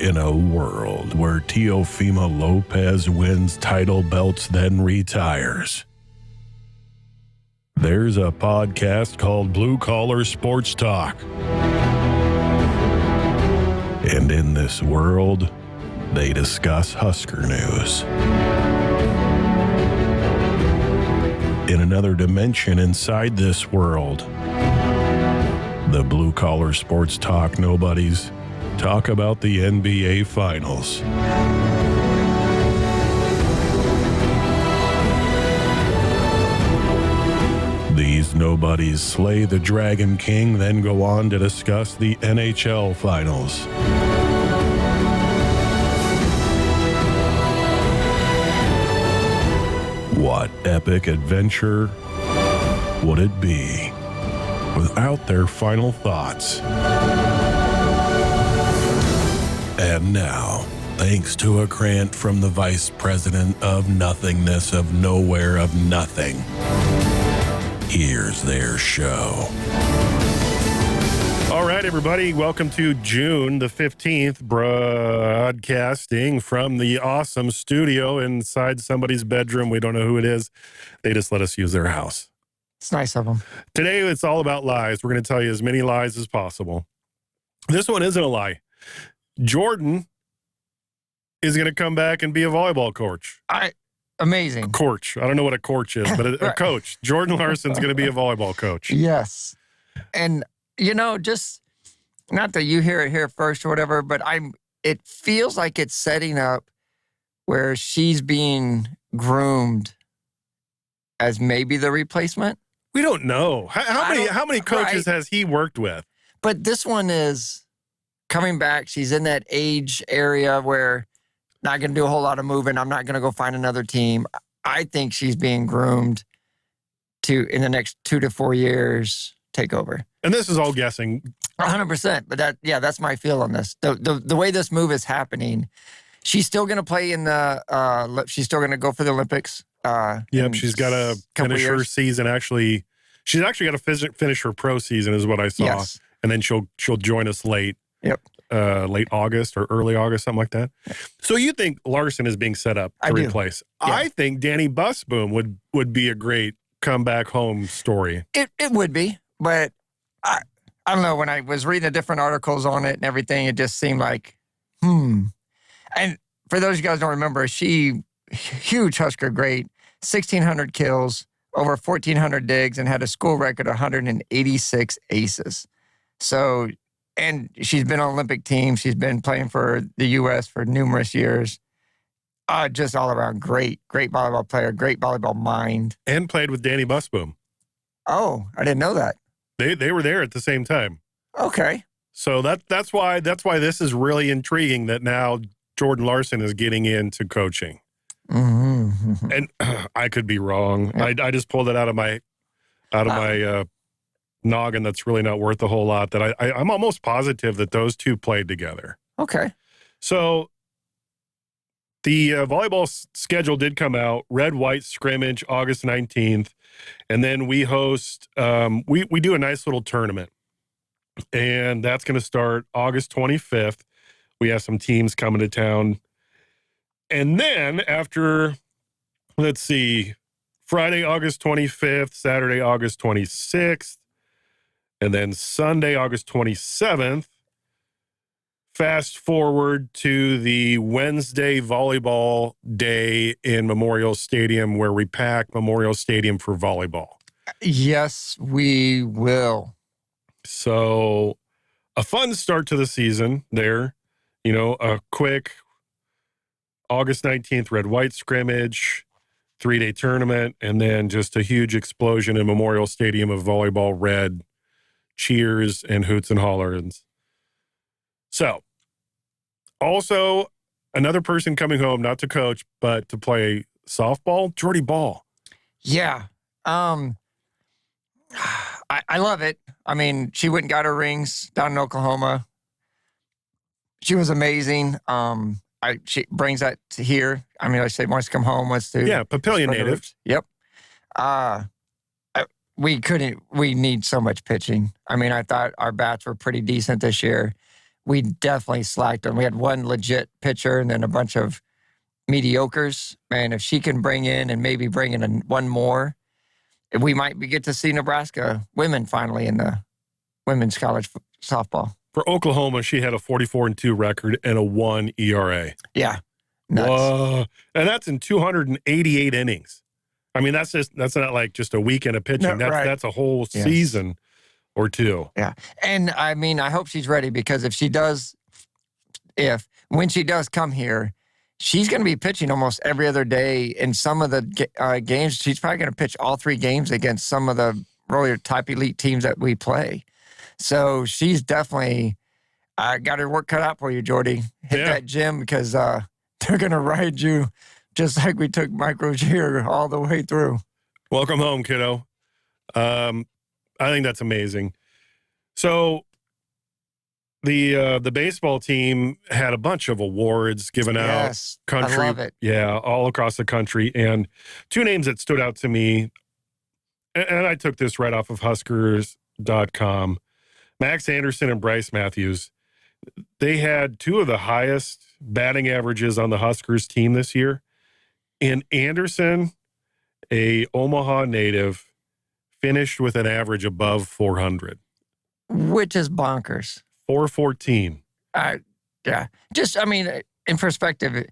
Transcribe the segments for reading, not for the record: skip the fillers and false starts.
In a world where Teofimo Lopez wins title belts then retires, there's a podcast called Blue Collar Sports Talk. And in this world, they discuss Husker news. In another dimension inside this world, the Blue Collar Sports Talk nobodies talk about the NBA Finals. These nobodies slay the Dragon King, then go on to discuss the NHL Finals. What epic adventure would it be without their final thoughts? And now, thanks to a grant from the Vice President of Nothingness of Nowhere of Nothing, here's their show. All right, everybody, welcome to June the 15th, broadcasting from the awesome studio inside somebody's bedroom. We don't know who it is. They just let us use their house. It's nice of them. Today, it's all about lies. We're going to tell you as many lies as possible. This one isn't a lie. Jordan is going to come back and be a volleyball coach. Amazing. A coach. I don't know what a coach is, but a coach. Jordan Larson's going to be a volleyball coach. Yes. And, just not that you hear it here first or whatever, but it feels like it's setting up where she's being groomed as maybe the replacement. We don't know. How many coaches has he worked with? But this one is coming back. She's in that age area where not going to do a whole lot of moving. I'm not going to go find another team. I think she's being groomed to, in the next 2 to 4 years, take over. And this is all guessing. 100%. But that's my feel on this. The way this move is happening, she's still going to play in the, she's still going to go for the Olympics. Yep, she's got to finish her season. Actually, she's actually got to finish her pro season is what I saw. Yes. And then she'll join us late. Yep. Late August or early August, something like that. So you think Larson is being set up to replace? Yeah. I think Danny Busboom would be a great comeback home story. It would be, but I don't know. When I was reading the different articles on it and everything, it just seemed like, And for those of you guys who don't remember, she huge Husker great, 1,600 kills, over 1,400 digs, and had a school record of 186 aces. So. And she's been on Olympic team. She's been playing for the U.S. for numerous years. Just all around great volleyball player, great volleyball mind. And played with Danny Busboom. Oh, I didn't know that. They were there at the same time. Okay. So that's why this is really intriguing that now Jordan Larson is getting into coaching. Mm-hmm. And I could be wrong. Yep. I just pulled it out of my noggin that's really not worth a whole lot, that I'm almost positive that those two played together. Okay. So the volleyball schedule did come out, red-white scrimmage August 19th, and then we host, we do a nice little tournament, and that's going to start August 25th. We have some teams coming to town. And then after, let's see, Friday, August 25th, Saturday, August 26th, and then Sunday, August 27th, fast forward to the Wednesday volleyball day in Memorial Stadium, where we pack Memorial Stadium for volleyball. Yes, we will. So a fun start to the season there. A quick August 19th red-white scrimmage, 3-day tournament, and then just a huge explosion in Memorial Stadium of volleyball red. Cheers and hoots and hollers. So, also, another person coming home, not to coach, but to play softball, Jordy Ball. Yeah. I love it. I mean, she went and got her rings down in Oklahoma. She was amazing. She brings that to here. I mean, I say wants to come home, wants to. Yeah, Papillion native. Yep. We need so much pitching. I mean, I thought our bats were pretty decent this year. we definitely slacked them. We had one legit pitcher and then a bunch of mediocres. Man, if she can bring in and maybe bring in one more, we might get to see Nebraska women finally in the women's college softball. For Oklahoma, she had a 44-2 record and a 1 ERA. Yeah. Nuts. Whoa. And that's in 288 innings. I mean, that's not like just a weekend of pitching. No, right. That's a whole season or two. Yeah. And I mean, I hope she's ready, because when she does come here, she's going to be pitching almost every other day. In some of the games, she's probably going to pitch all 3 games against some of the really type elite teams that we play. So she's definitely got her work cut out for you, Jordy. Hit that gym, because they're going to ride you just like we took Mike Rozier all the way through. Welcome home, kiddo. I think that's amazing. So the baseball team had a bunch of awards given out. Country, I love it. Yeah, all across the country. And 2 names that stood out to me, and I took this right off of Huskers.com, Max Anderson and Bryce Matthews. They had 2 of the highest batting averages on the Huskers team this year. And Anderson, a Omaha native, finished with an average above 400. Which is bonkers. 414. Yeah. Just, I mean, in perspective,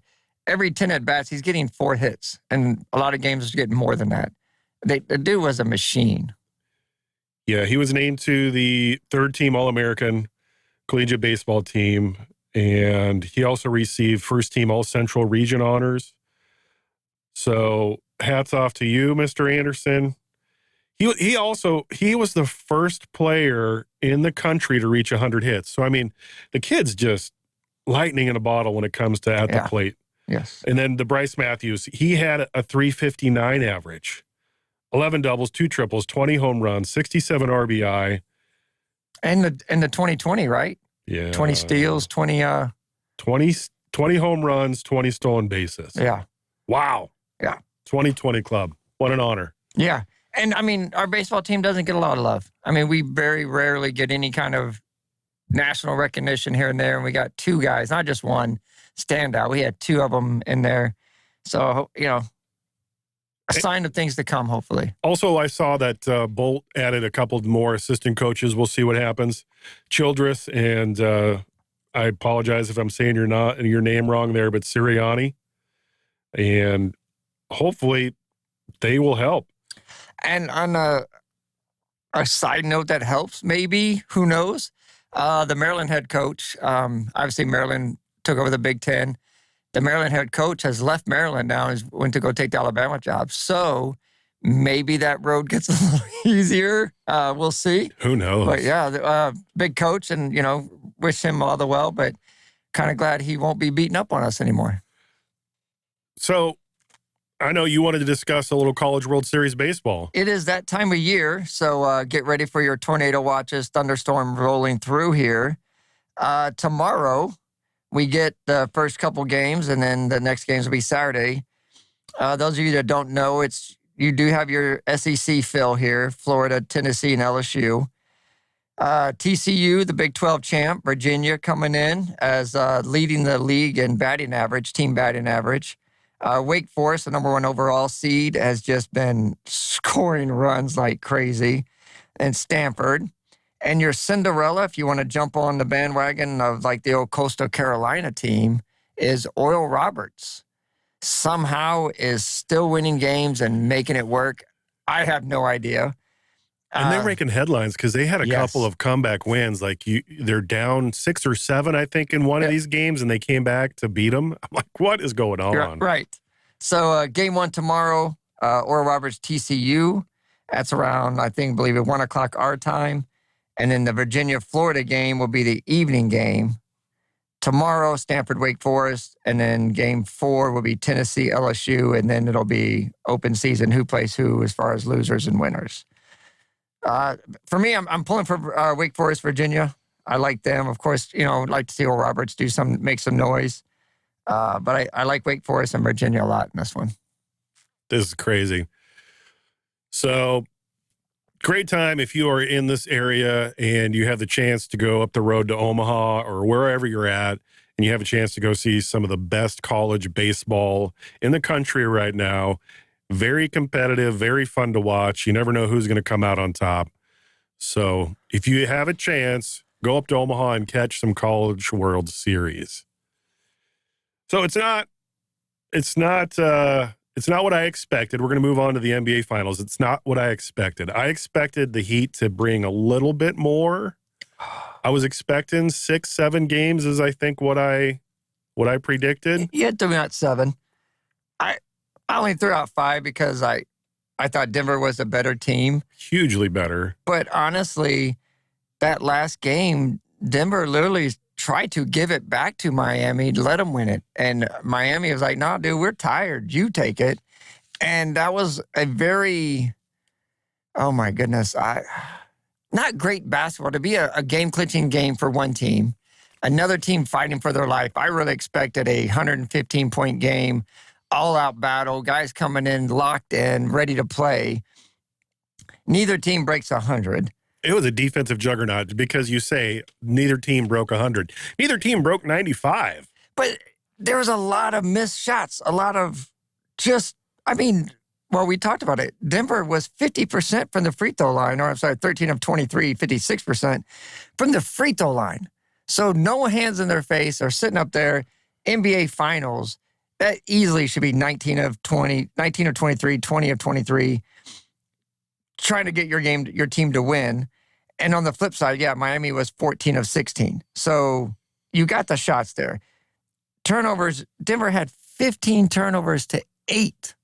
every 10 at-bats, he's getting 4 hits. And a lot of games he's getting more than that. The dude was a machine. Yeah, he was named to the 3rd-team All-American collegiate baseball team, and he also received 1st-team All-Central Region honors. So hats off to you, Mr. Anderson. He was the first player in the country to reach 100 hits. So, I mean, the kid's just lightning in a bottle when it comes to at the plate. Yes. And then the Bryce Matthews, he had a 359 average, 11 doubles, 2 triples, 20 home runs, 67 RBI. And the 2020, right? Yeah. 20 steals, 20 home runs, 20 stolen bases. Yeah. Wow. Yeah. 2020 club. What an honor. Yeah. And, I mean, our baseball team doesn't get a lot of love. I mean, we very rarely get any kind of national recognition here and there. And we got 2 guys, not just one, standout. We had 2 of them in there. So, a sign of things to come, hopefully. Also, I saw that Bolt added a couple more assistant coaches. We'll see what happens. Childress and I apologize if I'm saying your name wrong there, but Sirianni. And hopefully they will help. And on a side note that helps, maybe, who knows, the Maryland head coach, obviously Maryland took over the Big Ten. The Maryland head coach has left Maryland now and went to go take the Alabama job. So maybe that road gets a little easier. We'll see. Who knows? But yeah, big coach, and, wish him all the well, but kind of glad he won't be beating up on us anymore. So I know you wanted to discuss a little College World Series baseball. It is that time of year, so get ready for your tornado watches, thunderstorm rolling through here. Tomorrow, we get the first couple games, and then the next games will be Saturday. Those of you that don't know, you do have your SEC fill here, Florida, Tennessee, and LSU. TCU, the Big 12 champ, Virginia coming in as leading the league in batting average, team batting average. Wake Forest, the number 1 overall seed, has just been scoring runs like crazy. And Stanford. And your Cinderella, if you want to jump on the bandwagon of like the old Coastal Carolina team, is Oral Roberts. Somehow is still winning games and making it work. I have no idea. And they're making headlines because they had a couple of comeback wins. Like they're down 6 or 7, I think, in one of these games, and they came back to beat them. I'm like, what is going on? Right. So game 1 tomorrow, Oral Roberts TCU. That's around, believe it, 1 o'clock our time. And then the Virginia-Florida game will be the evening game. Tomorrow, Stanford, Wake Forest. And then game 4 will be Tennessee, LSU. And then it'll be open season, who plays who as far as losers and winners. For me, I'm pulling for Wake Forest, Virginia. I like them. Of course, I'd like to see Oral Roberts make some noise. But I like Wake Forest and Virginia a lot in this one. This is crazy. So Great time if you are in this area and you have the chance to go up the road to Omaha or wherever you're at, and you have a chance to go see some of the best college baseball in the country right now. Very competitive, very fun to watch. You never know who's going to come out on top. So if you have a chance, go up to Omaha and catch some College World Series. So it's not what I expected. We're going to move on to the NBA Finals. It's not what I expected. I expected the Heat to bring a little bit more. I was expecting 6-7 games is I think what I predicted. You had threw out 7. I only threw out 5 because I thought Denver was a better team. Hugely better. But honestly, that last game, Denver literally tried to give it back to Miami, let them win it. And Miami was like, no, dude, we're tired. You take it. And that was a very, oh my goodness, not great basketball. To be a game-clinching game for one team, another team fighting for their life. I really expected a 115-point game, all-out battle, guys coming in, locked in, ready to play. Neither team breaks 100. It was a defensive juggernaut because you say neither team broke 100. Neither team broke 95. But there was a lot of missed shots, a lot of we talked about it. Denver was 50% from the free throw line, 13 of 23, 56% from the free throw line. So no hands in their face. They're sitting up there. NBA Finals, that easily should be 19 of 23, 20 of 23, trying to get your team to win. And on the flip side, Miami was 14 of 16. So you got the shots there. Turnovers, Denver had 15 turnovers to 8.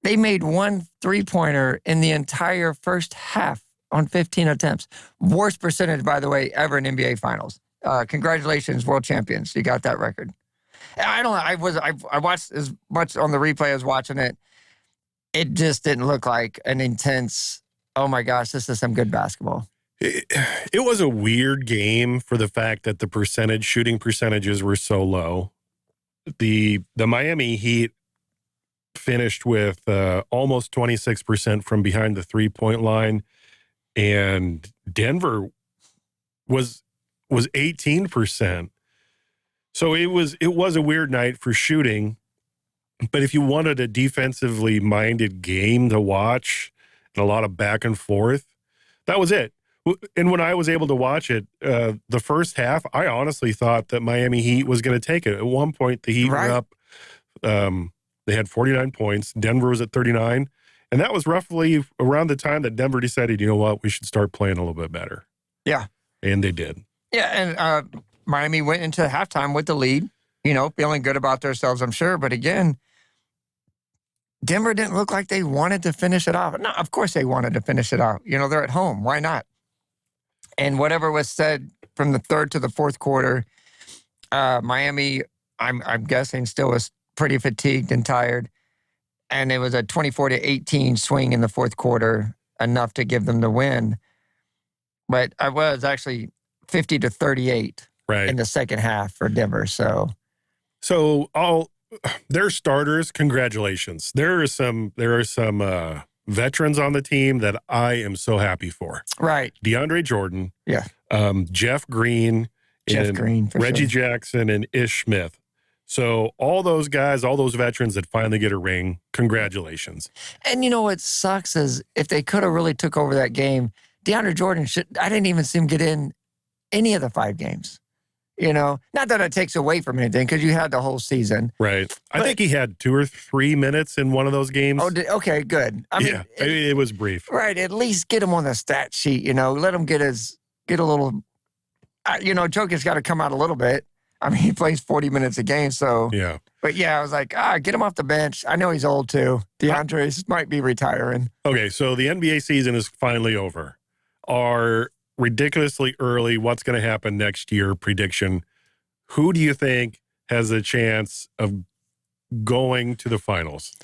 They made 1 3-pointer in the entire first half on 15 attempts. Worst percentage, by the way, ever in NBA Finals. Congratulations, world champions. You got that record. I watched as much on the replay as watching it. It just didn't look like an intense, oh my gosh, this is some good basketball. It was a weird game for the fact that the shooting percentages were so low. The Miami Heat finished with almost 26% from behind the 3-point line, and Denver was 18%. So it was a weird night for shooting. But if you wanted a defensively minded game to watch and a lot of back and forth, that was it. And when I was able to watch it, the first half, I honestly thought that Miami Heat was going to take it. At one point, the Heat were up. They had 49 points. Denver was at 39. And that was roughly around the time that Denver decided, you know what, we should start playing a little bit better. Yeah. And they did. Yeah, and Miami went into halftime with the lead, feeling good about themselves, I'm sure. But again, Denver didn't look like they wanted to finish it off. No, of course they wanted to finish it out. They're at home. Why not? And whatever was said from the third to the fourth quarter, Miami, I'm guessing, still was pretty fatigued and tired. And it was a 24-18 swing in the fourth quarter, enough to give them the win. But I was actually 50-38 in the second half for Denver. So all their starters, congratulations. There are some veterans on the team that I am so happy for. Right. DeAndre Jordan. Yeah. Jeff Green. Reggie Jackson and Ish Smith. So all those guys, all those veterans that finally get a ring, congratulations. And what sucks is if they could have really took over that game, DeAndre Jordan I didn't even see him get in any of the 5 games. Not that it takes away from anything because you had the whole season. Right. I think he had 2 or 3 minutes in one of those games. Oh, okay, good. It was brief. Right. At least get him on the stat sheet, let him get a little, Joker's got to come out a little bit. He plays 40 minutes a game, so. Yeah. But yeah, I was like, get him off the bench. I know he's old too. DeAndre might be retiring. Okay, so the NBA season is finally over. Our ridiculously early what's going to happen next year prediction. Who do you think has a chance of going to the finals?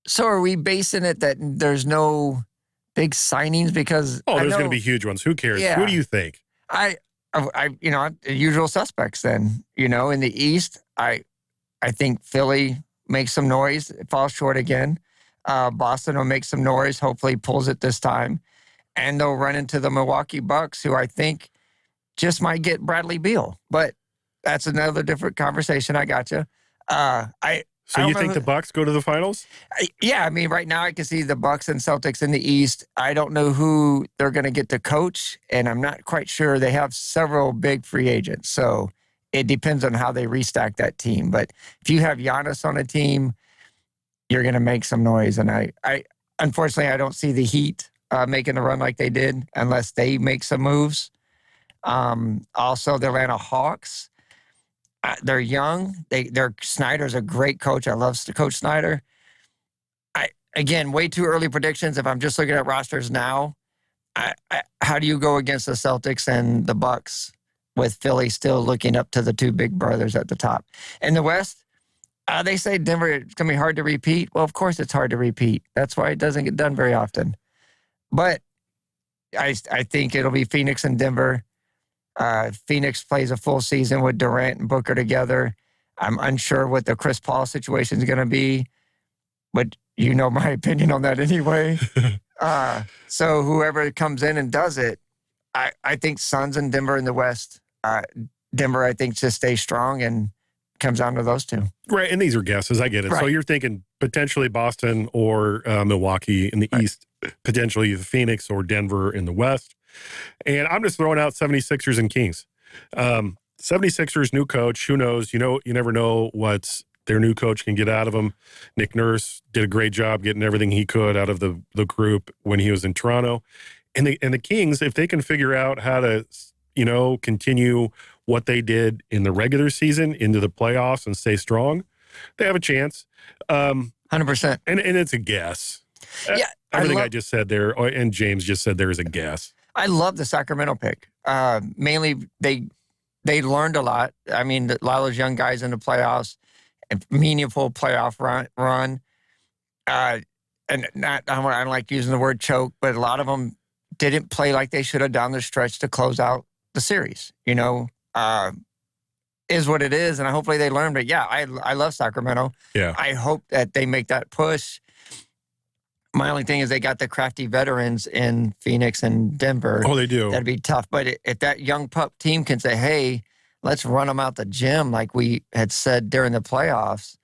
So are we basing it that there's no big signings? Because there's going to be huge ones. Who cares? Yeah. Who do you think? The usual suspects then. In the East, I think Philly makes some noise. It falls short again. Boston will make some noise, hopefully pulls it this time. And they'll run into the Milwaukee Bucks, who I think just might get Bradley Beal. But that's another different conversation. I got you. So you think the Bucks go to the finals? Yeah, I mean, right now I can see the Bucks and Celtics in the East. I don't know who they're going to get to coach, and I'm not quite sure. They have several big free agents, so it depends on how they restack that team. But if you have Giannis on a team, you're going to make some noise. And I unfortunately, I don't see the Heat making a run like they did unless they make some moves. Also, the Atlanta Hawks. They're young. Snyder's a great coach. I love Coach Snyder. Again, way too early predictions. If I'm just looking at rosters now, how do you go against the Celtics and the Bucks with Philly still looking up to the two big brothers at the top? In the West, they say Denver, it's going to be hard to repeat. Well, of course it's hard to repeat. That's why it doesn't get done very often. But I think it'll be Phoenix and Denver. Phoenix plays a full season with Durant and Booker together. I'm unsure what the Chris Paul situation is going to be, but you know my opinion on that anyway. So whoever comes in and does it, I think Suns and Denver in the West. Denver, I think, just stays strong and comes down to those two. Right, and these are guesses. I get it. Right. So you're thinking potentially Boston or Milwaukee in the East, potentially Phoenix or Denver in the West. And I'm just throwing out 76ers and Kings. 76ers, new coach. Who knows? You never know what their new coach can get out of them. Nick Nurse did a great job getting everything he could out of the group when he was in Toronto. And the Kings, if they can figure out how to, continue what they did in the regular season into the playoffs and stay strong, they have a chance. 100%. And it's a guess. Yeah, everything I just said there, and James just said there is a guess. I love the Sacramento pick. Mainly, they learned a lot. I mean, a lot of those young guys in the playoffs, a meaningful playoff run. And I don't like using the word choke, but a lot of them didn't play like they should have down the stretch to close out the series. Is what it is, and hopefully they learned it. Yeah, I love Sacramento. Yeah, I hope that they make that push. My only thing is they got the crafty veterans in Phoenix and Denver. Oh, they do. That'd be tough. But if that young pup team can say, hey, let's run them out the gym like we had said during the playoffs,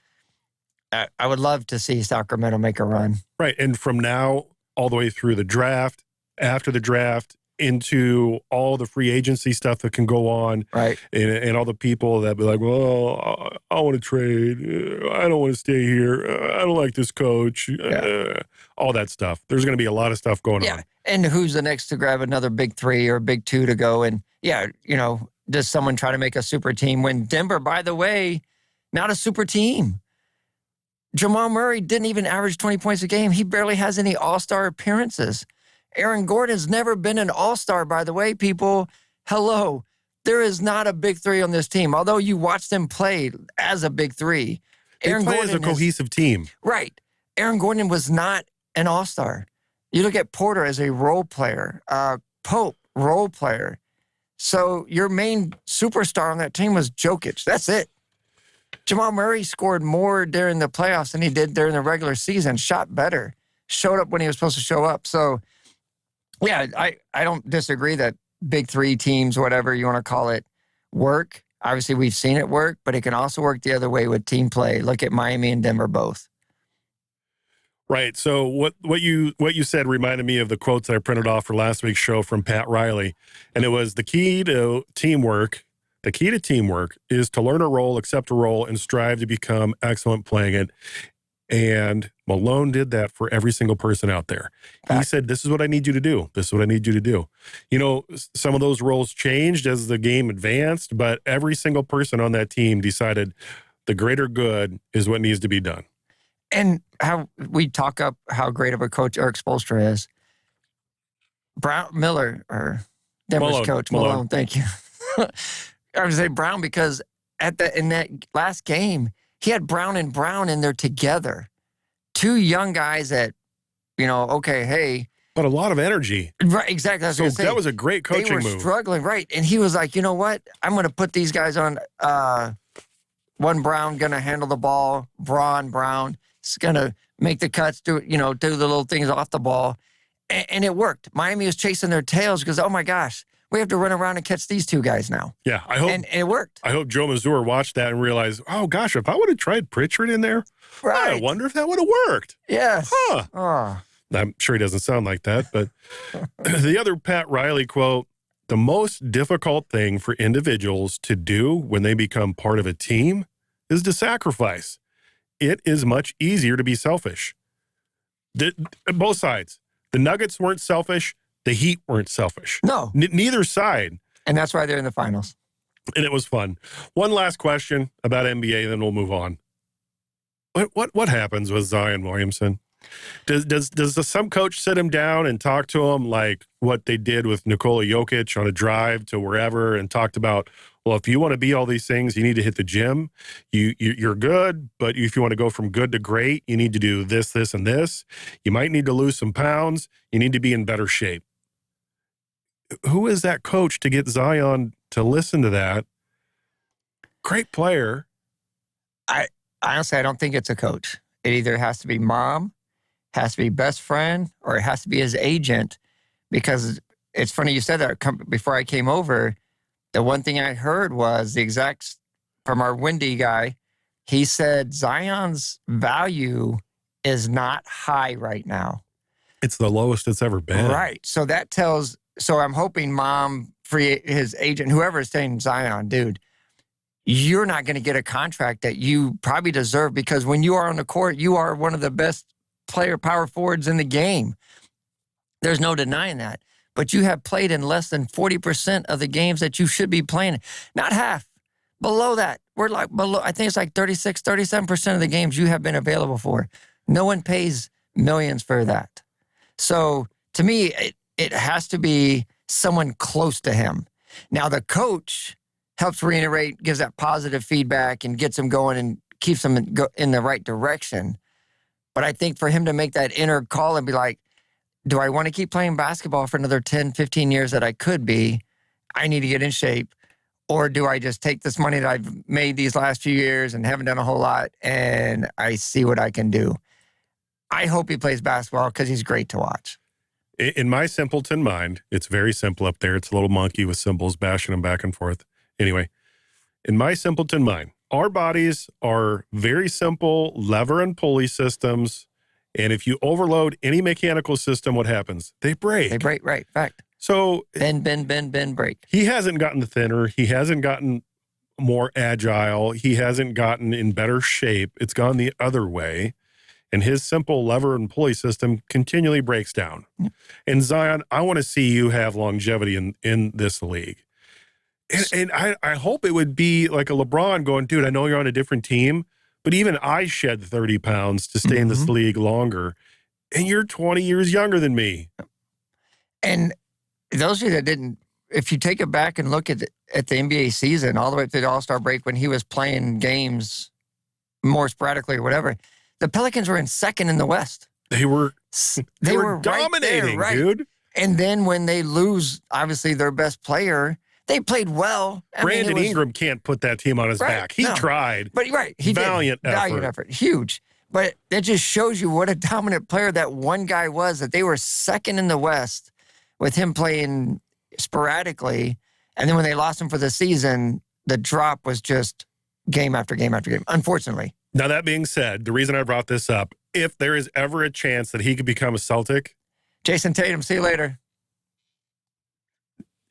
I would love to see Sacramento make a run. Right. And from now all the way through the draft, after the draft, into all the free agency stuff that can go on. Right. And all the people that be like, well, I want to trade. I don't want to stay here. I don't like this coach. All that stuff. There's going to be a lot of stuff going on. And who's the next to grab another big three or big two to go? And does someone try to make a super team when Denver, by the way, not a super team? Jamal Murray didn't even average 20 points a game. He barely has any all-star appearances. Aaron Gordon's never been an all-star, by the way, people. Hello. There is not a big three on this team. Although you watch them play as a big three. Aaron Gordon as a cohesive team. Right. Aaron Gordon was not an all-star. You look at Porter as a role player. Pope, role player. So your main superstar on that team was Jokic. That's it. Jamal Murray scored more during the playoffs than he did during the regular season. Shot better. Showed up when he was supposed to show up. So, yeah, I don't disagree that big three teams, whatever you want to call it, work. Obviously, we've seen it work, but it can also work the other way with team play. Look at Miami and Denver both. Right. So what you said reminded me of the quotes that I printed off for last week's show from Pat Riley. And it was the key to teamwork is to learn a role, accept a role, and strive to become excellent playing it. And Malone did that for every single person out there. He said, this is what I need you to do. This is what I need you to do. Some of those roles changed as the game advanced, but every single person on that team decided the greater good is what needs to be done. And how we talk up how great of a coach Eric Spoelstra is. Denver's coach, Malone, thank you. I would say Brown because in that last game, he had Brown and Brown in there together. Two young guys that, hey. But a lot of energy. Right, exactly. So that was a great coaching move. They were struggling, right. And he was like, you know what? I'm going to put these guys on one Brown going to handle the ball. Brown. It's going to make the cuts, do the little things off the ball. And it worked. Miami was chasing their tails because, oh my gosh, we have to run around and catch these two guys now. Yeah, I hope. And it worked. I hope Joe Mazur watched that and realized, oh gosh, if I would have tried Pritchard in there, Right. I wonder if that would have worked. Yes. Huh. Oh. I'm sure he doesn't sound like that, but the other Pat Riley quote, the most difficult thing for individuals to do when they become part of a team is to sacrifice. It is much easier to be selfish. Both sides. The Nuggets weren't selfish. The Heat weren't selfish. No. Neither side. And that's why they're in the finals. And it was fun. One last question about NBA, then we'll move on. What happens with Zion Williamson? Does some coach sit him down and talk to him like what they did with Nikola Jokic on a drive to wherever and talked about, well, if you want to be all these things, you need to hit the gym. You're good, but if you want to go from good to great, you need to do this, this, and this. You might need to lose some pounds. You need to be in better shape. Who is that coach to get Zion to listen to that? Great player. Honestly, I don't think it's a coach. It either has to be mom, has to be best friend, or it has to be his agent. Because it's funny you said that before I came over. The one thing I heard was the exact from our Wendy guy. He said Zion's value is not high right now. It's the lowest it's ever been. Right. So that tells. So I'm hoping mom, his agent, whoever is saying Zion, dude, you're not going to get a contract that you probably deserve because when you are on the court, you are one of the best power forwards in the game. There's no denying that. But you have played in less than 40% of the games that you should be playing. Not half. Below that. We're like below, I think it's like 36, 37% of the games you have been available for. No one pays millions for that. So to me, it has to be someone close to him. Now the coach helps reiterate, gives that positive feedback and gets him going and keeps him in the right direction. But I think for him to make that inner call and be like, do I want to keep playing basketball for another 10, 15 years that I could be? I need to get in shape. Or do I just take this money that I've made these last few years and haven't done a whole lot and I see what I can do? I hope he plays basketball because he's great to watch. In my simpleton mind, it's very simple up there. It's a little monkey with cymbals bashing them back and forth. Anyway, in my simpleton mind, our bodies are very simple lever and pulley systems. And if you overload any mechanical system, what happens? They break. They break, right, fact. So bend, break. He hasn't gotten thinner. He hasn't gotten more agile. He hasn't gotten in better shape. It's gone the other way. And his simple lever and pulley system continually breaks down. And Zion, I want to see you have longevity in this league. And I hope it would be like a LeBron going, dude, I know you're on a different team, but even I shed 30 pounds to stay in this league longer. And you're 20 years younger than me. And those of you that didn't, if you take it back and look at the NBA season, all the way through the All-Star break when he was playing games more sporadically or whatever, the Pelicans were in second in the West. They were right dominating, there, right? Dude. And then when they lose, obviously, their best player, they played well. Brandon Ingram can't put that team on his back. He tried. But he valiant did. Valiant effort. Huge. But that just shows you what a dominant player that one guy was, that they were second in the West with him playing sporadically. And then when they lost him for the season, the drop was just game after game after game, unfortunately. Now, that being said, the reason I brought this up, if there is ever a chance that he could become a Celtic. Jason Tatum, see you later.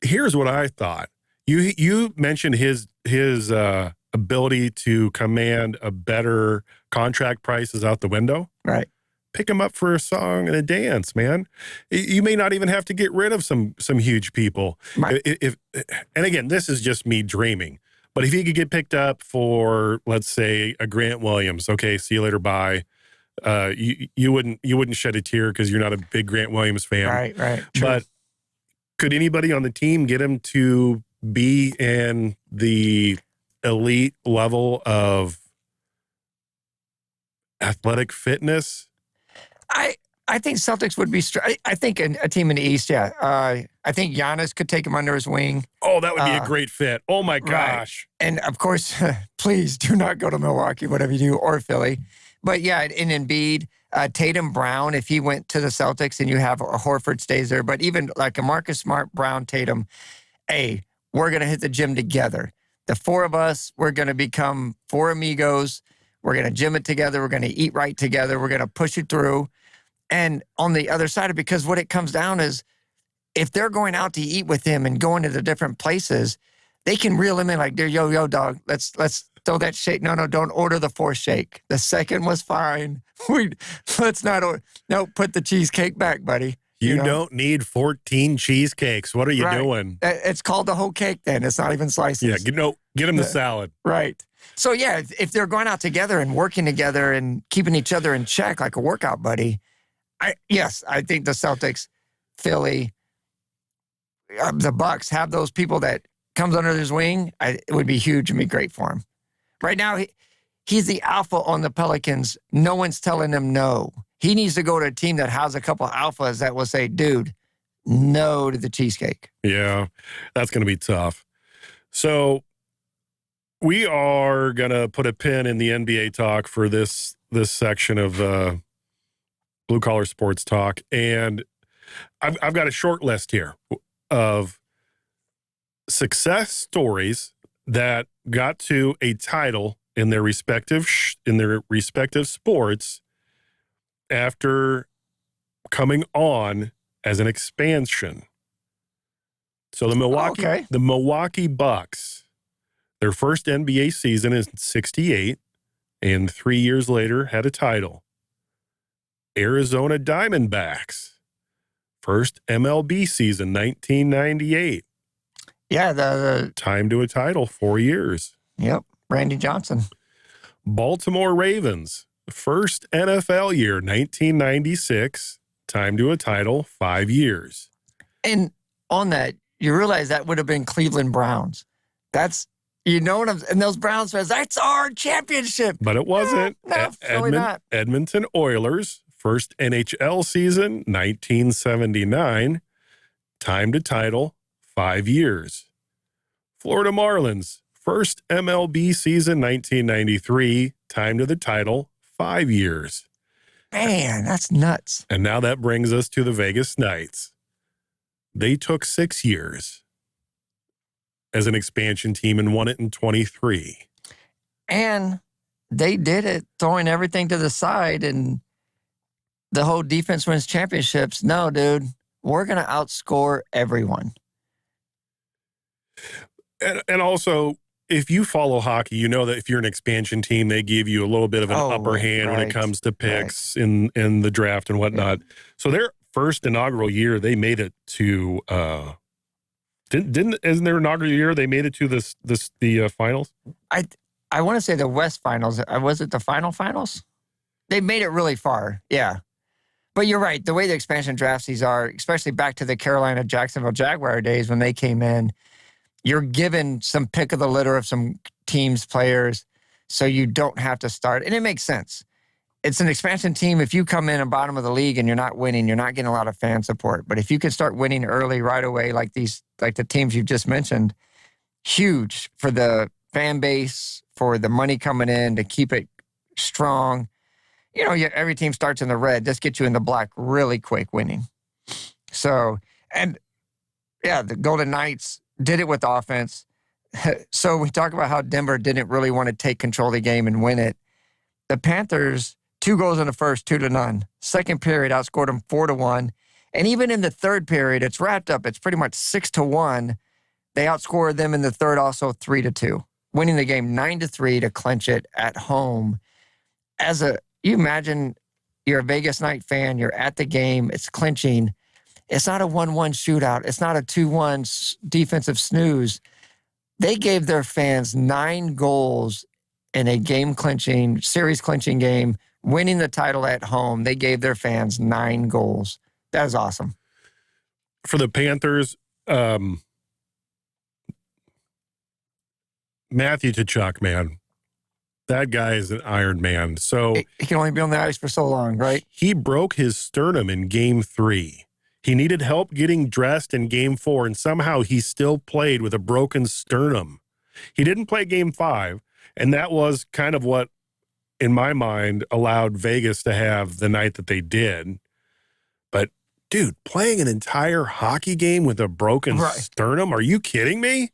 Here's what I thought. You mentioned his ability to command a better contract price is out the window. Right. Pick him up for a song and a dance, man. You may not even have to get rid of some huge people. Right. And again, this is just me dreaming. But if he could get picked up for, let's say, a Grant Williams, okay, see you later, bye. You wouldn't shed a tear because you're not a big Grant Williams fan. Right. True. But could anybody on the team get him to be in the elite level of athletic fitness? I think Celtics would be. I think a team in the East, yeah. I think Giannis could take him under his wing. Oh, that would be a great fit. Oh my gosh! Right. And of course, please do not go to Milwaukee, whatever you do, or Philly. But yeah, in Embiid, Tatum Brown, if he went to the Celtics and you have Horford stays there, but even like a Marcus Smart, Brown, Tatum, hey, we're going to hit the gym together. The four of us, we're going to become four amigos. We're going to gym it together. We're going to eat right together. We're going to push it through. And on the other side, because what it comes down is if they're going out to eat with him and going to the different places, they can reel him in like, yo, dog, let's throw that shake. No, don't order the fourth shake. The second was fine. Let's not order. No, put the cheesecake back, buddy. You don't need 14 cheesecakes. What are you doing? It's called the whole cake then. It's not even slices. Yeah, get them the salad. Right. So, yeah, if they're going out together and working together and keeping each other in check like a workout buddy, I think the Celtics, Philly, the Bucks have those people that comes under his wing. It would be huge and be great for him. Right now, he's the alpha on the Pelicans. No one's telling him no. He needs to go to a team that has a couple of alphas that will say, dude, no to the cheesecake. Yeah, that's going to be tough. So we are going to put a pin in the NBA talk for this section of Blue Collar Sports Talk. And I've got a short list here of success stories that got to a title in their respective sports after coming on as an expansion. So the Milwaukee Bucks, their first NBA season is 68, and 3 years later had a title. Arizona Diamondbacks, first MLB season, 1998. Yeah, the time to a title, 4 years. Yep, Randy Johnson. Baltimore Ravens, first NFL year, 1996. Time to a title, 5 years. And on that, you realize that would have been Cleveland Browns. That's, and those Browns fans, that's our championship. But it wasn't. No, really not. Edmonton Oilers, first NHL season, 1979. Time to title, 5 years. Florida Marlins, first MLB season, 1993. Time to the title, 5 years. Man, that's nuts. And now that brings us to the Vegas Knights. They took 6 years as an expansion team and won it in 23. And they did it throwing everything to the side and the whole defense wins championships. No, dude, we're going to outscore everyone. And also, if you follow hockey, you know that if you're an expansion team, they give you a little bit of an upper hand when it comes to picks in the draft and whatnot. Yeah. So their first inaugural year, they made it to isn't their inaugural year they made it to the finals? I want to say the West Finals. Was it the finals? They made it really far. Yeah. But you're right. The way the expansion drafts are, especially back to the Carolina Jacksonville Jaguar days when they came in, you're given some pick of the litter of some teams, players, so you don't have to start. And it makes sense. It's an expansion team. If you come in at bottom of the league and you're not winning, you're not getting a lot of fan support. But if you can start winning early right away, like the teams you just mentioned, huge for the fan base, for the money coming in to keep it strong. Every team starts in the red. Just get you in the black really quick winning. So, and yeah, the Golden Knights did it with offense. So we talk about how Denver didn't really want to take control of the game and win it. The Panthers, 2 goals in the first, 2-0. Second period, outscored them 4-1. And even in the third period, it's wrapped up. It's pretty much 6-1. They outscored them in the third also 3-2, winning the game 9-3 to clinch it at home. You imagine you're a Vegas Knight fan, you're at the game, it's clinching. It's not a 1-1 shootout. It's not a 2-1 defensive snooze. They gave their fans 9 goals in a series-clinching game, winning the title at home. They gave their fans 9 goals. That is awesome. For the Panthers, Matthew Tkachuk, man, that guy is an Iron Man. So he can only be on the ice for so long, right? He broke his sternum in Game 3. He needed help getting dressed in Game 4, and somehow he still played with a broken sternum. He didn't play Game 5, and that was kind of what in my mind, allowed Vegas to have the night that they did. But, dude, playing an entire hockey game with a broken sternum, are you kidding me?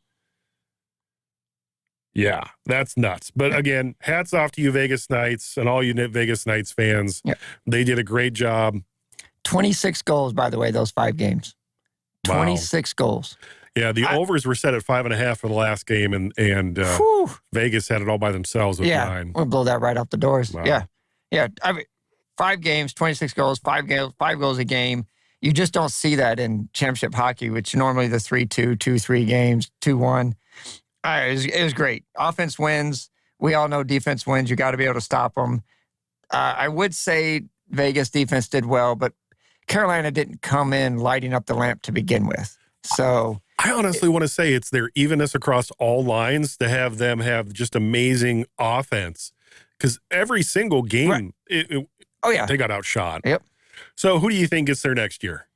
Yeah, that's nuts. But again, hats off to you Vegas Knights and all you Vegas Knights fans. Yep. They did a great job. 26 goals, by the way, those 5 games. 26 goals. Yeah, the overs were set at 5.5 for the last game, and Vegas had it all by themselves with 9. We'll blow that right off the doors. Wow. Yeah. I mean, 5 games, 26 goals, 5 goals a game. You just don't see that in championship hockey, which normally the 3-2, 2-3 games, 2-1. It was great. Offense wins. We all know defense wins. You got to be able to stop them. I would say Vegas defense did well, but Carolina didn't come in lighting up the lamp to begin with. So I honestly want to say it's their evenness across all lines to have them have just amazing offense, because every single game, they got outshot. Yep. So who do you think gets there next year?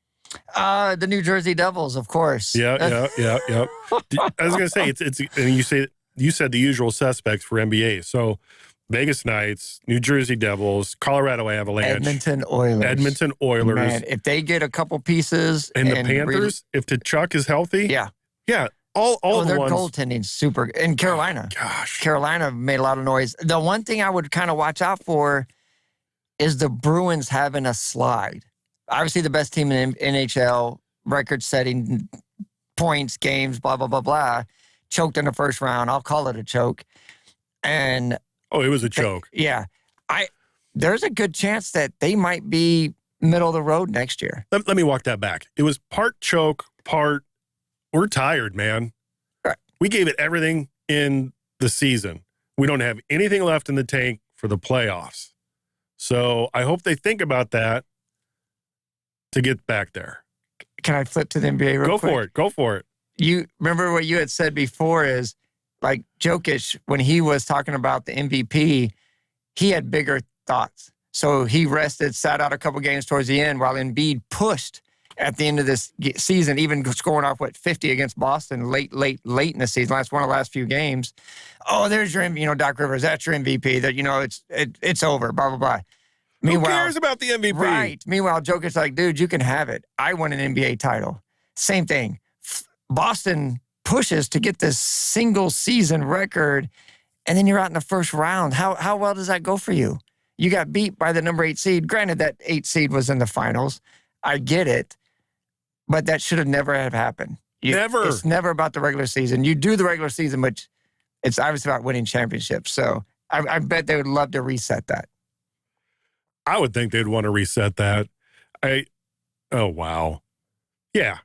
The New Jersey Devils, of course. Yeah. I was going to say it's and you said the usual suspects for NBA. So Vegas Knights, New Jersey Devils, Colorado Avalanche, Edmonton Oilers. Man, if they get a couple pieces, and the Panthers, if Tkachuk is healthy, all their ones. goaltending's super. And Carolina, gosh, Carolina made a lot of noise. The one thing I would kind of watch out for is the Bruins having a slide. Obviously, the best team in NHL, record-setting points, games, blah, blah, blah, blah. Choked in the first round. I'll call it a choke. And it was a choke. There's a good chance that they might be middle of the road next year. Let me walk that back. It was part choke, part we're tired, man. Right. We gave it everything in the season. We don't have anything left in the tank for the playoffs. So I hope they think about that to get back there. Can I flip to the NBA real quick? Go for it. You remember what you had said before is, like, Jokic, when he was talking about the MVP, he had bigger thoughts. So he rested, sat out a couple games towards the end, while Embiid pushed at the end of this season, even scoring off, 50 against Boston late in the season, one of the last few games. Oh, there's your, Doc Rivers, that's your MVP. That, it's over, blah, blah, blah. Meanwhile, who cares about the MVP? Right. Meanwhile, Jokic's like, dude, you can have it. I won an NBA title. Same thing. Boston pushes to get this single season record, and then you're out in the first round. How well does that go for you? You got beat by the number 8 seed. Granted, that 8 seed was in the finals. I get it. But that should have never have happened. Never. It's never about the regular season. You do the regular season, but it's obviously about winning championships. So I bet they would love to reset that. I would think they'd want to reset that. Oh, wow. Yeah.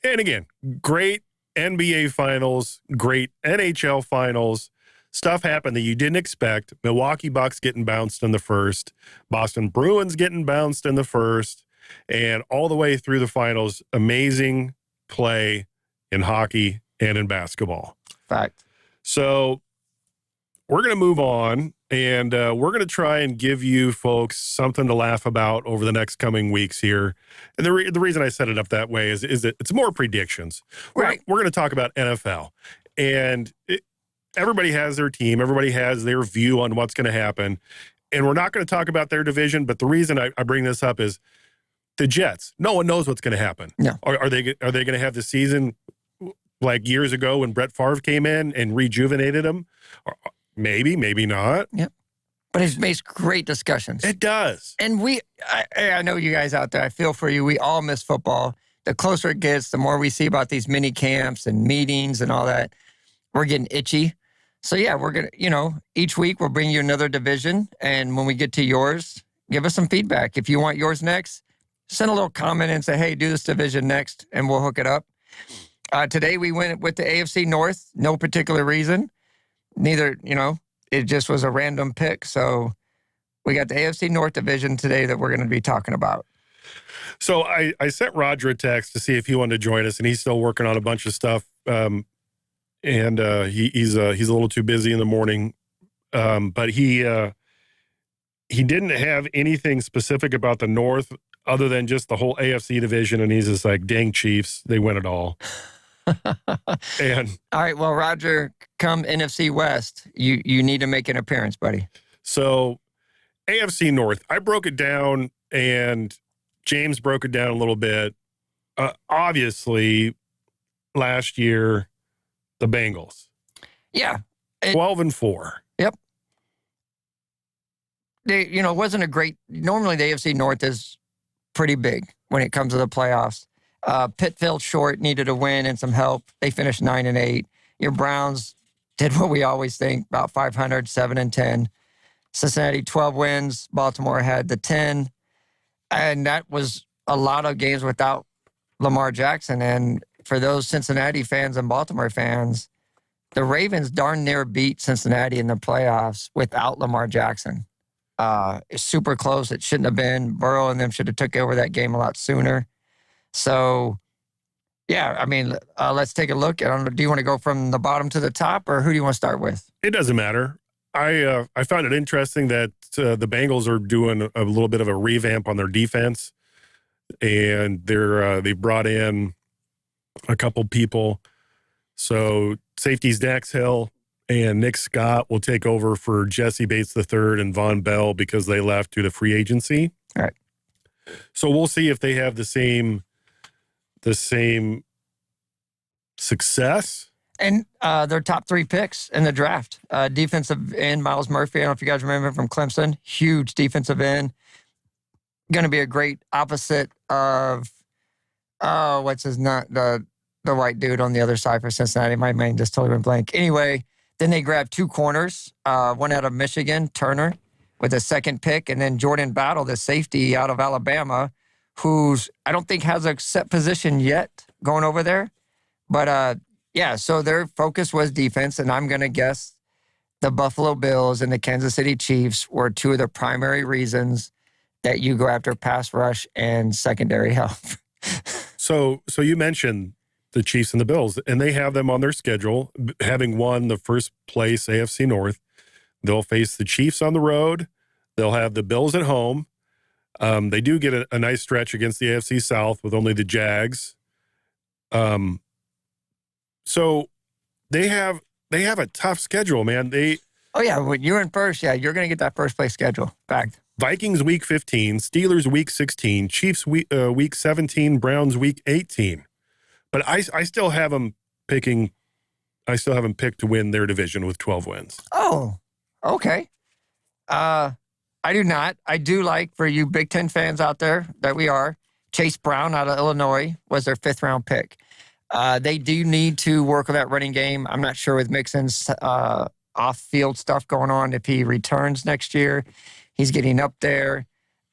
And again, great NBA finals, great NHL finals. Stuff happened that you didn't expect. Milwaukee Bucks getting bounced in the first. Boston Bruins getting bounced in the first. And all the way through the finals, amazing play in hockey and in basketball. Fact. So we're going to move on, and we're going to try and give you folks something to laugh about over the next coming weeks here. And the reason I set it up that way is that it's more predictions. Right. We're going to talk about NFL. And everybody has their team. Everybody has their view on what's going to happen. And we're not going to talk about their division, but the reason I bring this up is the Jets. No one knows what's going to happen. No. Are they going to have the season like years ago when Brett Favre came in and rejuvenated them? Maybe, maybe not. Yep. But it makes great discussions. It does. And I know you guys out there, I feel for you. We all miss football. The closer it gets, the more we see about these mini camps and meetings and all that. We're getting itchy. So yeah, we're going to, each week we'll bring you another division. And when we get to yours, give us some feedback. If you want yours next, send a little comment and say, hey, do this division next, and we'll hook it up. Today we went with the AFC North. No particular reason. Neither, it just was a random pick. So we got the AFC North division today that we're going to be talking about. So I sent Roger a text to see if he wanted to join us, and he's still working on a bunch of stuff. And he's a little too busy in the morning. But he didn't have anything specific about the North other than just the whole AFC division. And he's just like, dang Chiefs, they win it all. And all right, well, Roger, come NFC West, you need to make an appearance, buddy. So AFC North, I broke it down and James broke it down a little bit. Obviously, last year, the Bengals. Yeah. 12-4. Yep. It wasn't a great, normally the AFC North is pretty big when it comes to the playoffs. Pitt fell short, needed a win and some help. They finished 9-8. Your Browns did what we always think, about 500, 7-10. Cincinnati, 12 wins. Baltimore had the 10. And that was a lot of games without Lamar Jackson. And for those Cincinnati fans and Baltimore fans, the Ravens darn near beat Cincinnati in the playoffs without Lamar Jackson. It's super close. It shouldn't have been. Burrow and them should have took over that game a lot sooner. So, yeah, I mean, let's take a look. Do you want to go from the bottom to the top, or who do you want to start with? It doesn't matter. I found it interesting that the Bengals are doing a little bit of a revamp on their defense, and they brought in a couple people. So safeties Dax Hill and Nick Scott will take over for Jesse Bates III and Von Bell because they left due to free agency. All right. So we'll see if they have the same success. And their top 3 picks in the draft. Defensive end, Miles Murphy. I don't know if you guys remember him from Clemson. Huge defensive end. Going to be a great opposite of, what's his name? The white dude on the other side for Cincinnati. My mind just totally went blank. Anyway, then they grabbed 2 corners. One out of Michigan, Turner, with a second pick. And then Jordan Battle, the safety out of Alabama, who's I don't think has a set position yet going over there. But, yeah, so their focus was defense, and I'm going to guess the Buffalo Bills and the Kansas City Chiefs were 2 of the primary reasons that you go after pass rush and secondary help. So you mentioned the Chiefs and the Bills, and they have them on their schedule, having won the first place AFC North. They'll face the Chiefs on the road. They'll have the Bills at home. They do get a nice stretch against the AFC South with only the Jags. So they have a tough schedule, man. Oh, yeah, when you're in first, yeah, you're going to get that first place schedule. Fact. Vikings week 15, Steelers week 16, Chiefs week 17, Browns week 18. But I still have them picking. I still have them picked to win their division with 12 wins. Oh, okay. I do not. I do like, for you Big Ten fans out there that we are, Chase Brown out of Illinois was their 5th round pick. They do need to work on that running game. I'm not sure with Mixon's off-field stuff going on if he returns next year. He's getting up there.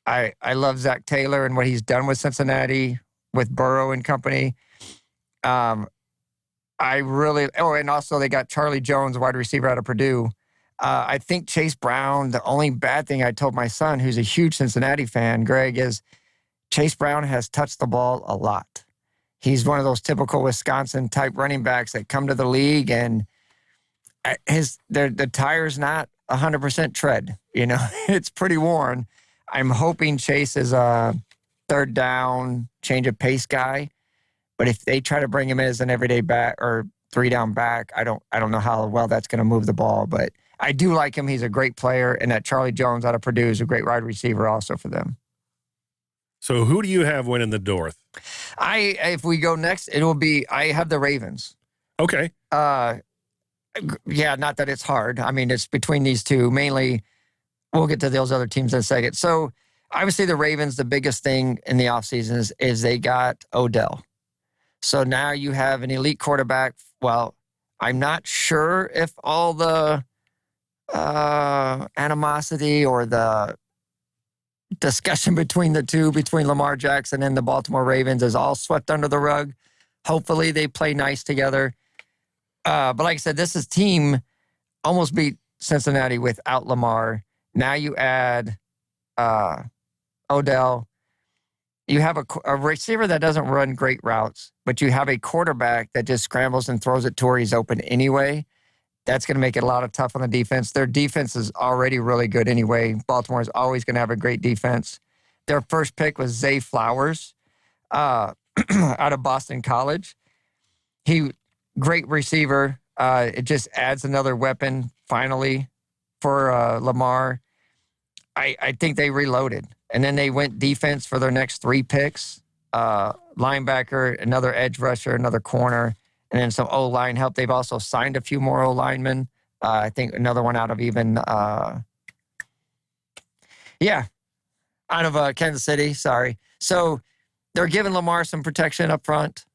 I love Zach Taylor and what he's done with Cincinnati, with Burrow and company. And also they got Charlie Jones, a wide receiver out of Purdue. I think Chase Brown, the only bad thing I told my son, who's a huge Cincinnati fan, Greg, is Chase Brown has touched the ball a lot. He's one of those typical Wisconsin-type running backs that come to the league, and the tire's not 100% tread. It's pretty worn. I'm hoping Chase is a 3rd down, change of pace guy. But if they try to bring him in as an everyday back or 3-down back, I don't know how well that's going to move the ball. But I do like him. He's a great player, and that Charlie Jones out of Purdue is a great wide receiver also for them. So who do you have winning the North? If we go next, I have the Ravens. Okay. Yeah, not that it's hard. I mean, it's between these two. Mainly, we'll get to those other teams in a second. So obviously the Ravens, the biggest thing in the offseason is they got Odell. So now you have an elite quarterback. Well, I'm not sure if all the animosity or the discussion between the two, between Lamar Jackson and the Baltimore Ravens, is all swept under the rug. Hopefully they play nice together. But like I said, this team almost beat Cincinnati without Lamar. Now you add Odell. You have a receiver that doesn't run great routes, but you have a quarterback that just scrambles and throws it to where he's open anyway. That's going to make it a lot of tough on the defense. Their defense is already really good anyway. Baltimore is always going to have a great defense. Their first pick was Zay Flowers out of Boston College. Great receiver. It just adds another weapon finally for Lamar. I think they reloaded. And then they went defense for their next 3 picks. Linebacker, another edge rusher, another corner, and then some O-line help. They've also signed a few more O-linemen. I think another one out of even, out of Kansas City, sorry. So they're giving Lamar some protection up front,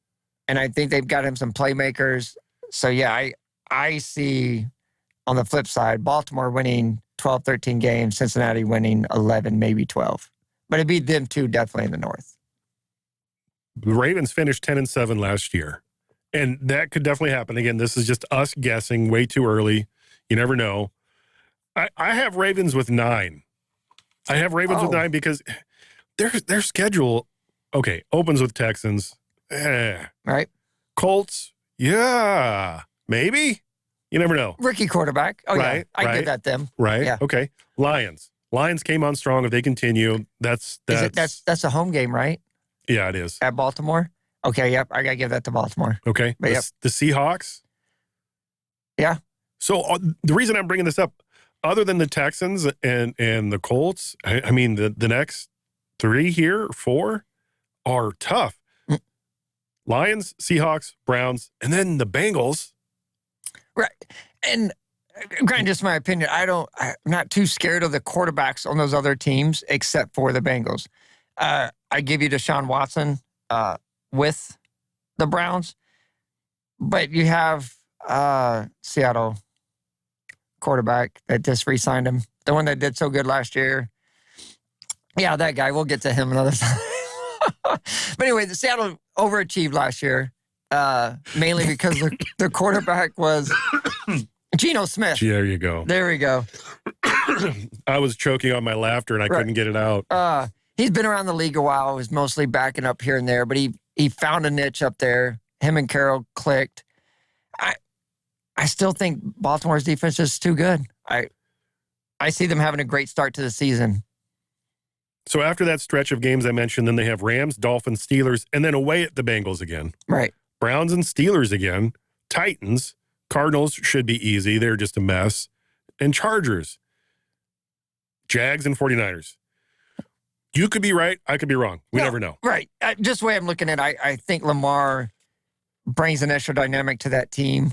and I think they've got him some playmakers. So, yeah, I see on the flip side, Baltimore winning 12, 13 games, Cincinnati winning 11, maybe 12. But it'd be them two definitely in the North. The Ravens finished 10-7 last year, and that could definitely happen. Again, this is just us guessing way too early. You never know. I have Ravens with 9. I have Ravens with 9 because their schedule, okay, opens with Texans. Right. Colts, yeah, maybe. You never know. Rookie quarterback. Oh, right, yeah. I give that them. Right. Yeah. Okay. Lions came on strong. If they continue, that's a home game, right? Yeah, it is. At Baltimore? Okay, yep. I got to give that to Baltimore. Okay. But The Seahawks? Yeah. So the reason I'm bringing this up, other than the Texans and the Colts, I mean, the next 3 here, 4 are tough. Lions, Seahawks, Browns, and then the Bengals. Right. And granted, just my opinion, I'm not too scared of the quarterbacks on those other teams except for the Bengals. I give you Deshaun Watson with the Browns, but you have Seattle quarterback that just re-signed him, the one that did so good last year. Yeah, that guy. We'll get to him another time. But anyway, the Seattle overachieved last year, mainly because their quarterback was Geno Smith. There you go. There we go. I was choking on my laughter and I couldn't get it out. He's been around the league a while. He's mostly backing up here and there, but he found a niche up there. Him and Carroll clicked. I still think Baltimore's defense is too good. I see them having a great start to the season. So after that stretch of games I mentioned, then they have Rams, Dolphins, Steelers, and then away at the Bengals again. Right. Browns and Steelers again. Titans. Cardinals should be easy. They're just a mess. And Chargers. Jags and 49ers. You could be right. I could be wrong. We never know. Right. Just the way I'm looking at it, I think Lamar brings an extra dynamic to that team.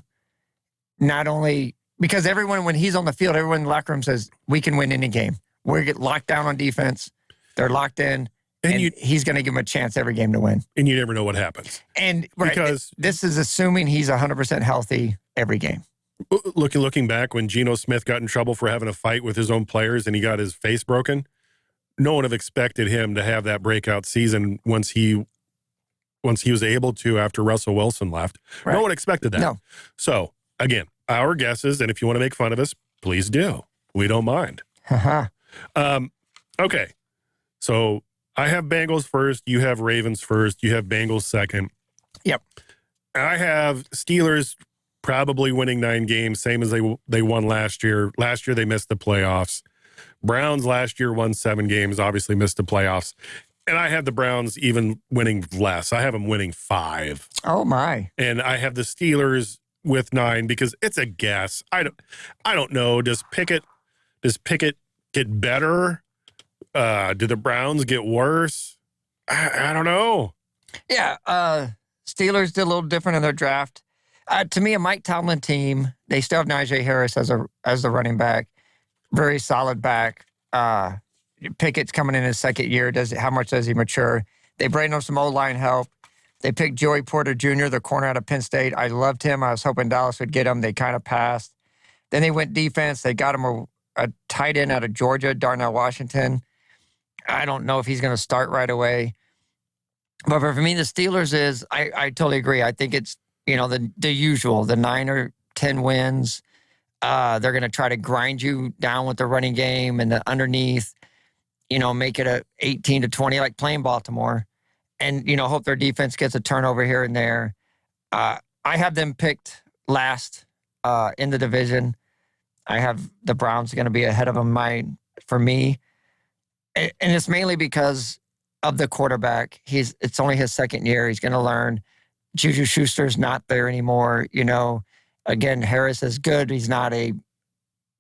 Not only because everyone, when he's on the field, everyone in the locker room says, we can win any game. We get locked down on defense. They're locked in. And he's going to give them a chance every game to win. And you never know what happens. And because this is assuming he's 100% healthy every game. Looking back when Geno Smith got in trouble for having a fight with his own players and he got his face broken, no one have expected him to have that breakout season once he was able to after Russell Wilson left. Right. No one expected that. No. So, again, our guesses, and if you want to make fun of us, please do. We don't mind. Okay. So I have Bengals first. You have Ravens first. You have Bengals second. Yep. I have Steelers probably winning 9 games, same as they won last year. Last year they missed the playoffs. Browns last year won 7 games, obviously missed the playoffs. And I have the Browns even winning less. I have them winning 5. Oh, my. And I have the Steelers with 9 because it's a guess. I don't know. Does Pickett get better? Do the Browns get worse? I don't know. Yeah. Steelers did a little different in their draft. To me, a Mike Tomlin team, they still have Najee Harris as the running back. Very solid back. Pickett's coming in his second year. How much does he mature? They bring him some O-line help. They picked Joey Porter Jr., the corner out of Penn State. I loved him. I was hoping Dallas would get him. They kind of passed. Then they went defense. They got him a tight end out of Georgia, Darnell Washington. I don't know if he's going to start right away. But for me, the Steelers is, I totally agree. I think it's, the usual, the 9 or 10 wins. They're going to try to grind you down with the running game and the underneath, make it a 18-20, like playing Baltimore. And, hope their defense gets a turnover here and there. I have them picked last in the division. I have the Browns going to be ahead of them for me. And it's mainly because of the quarterback. It's only his second year. He's going to learn. Juju Schuster's not there anymore. Again, Harris is good. He's not a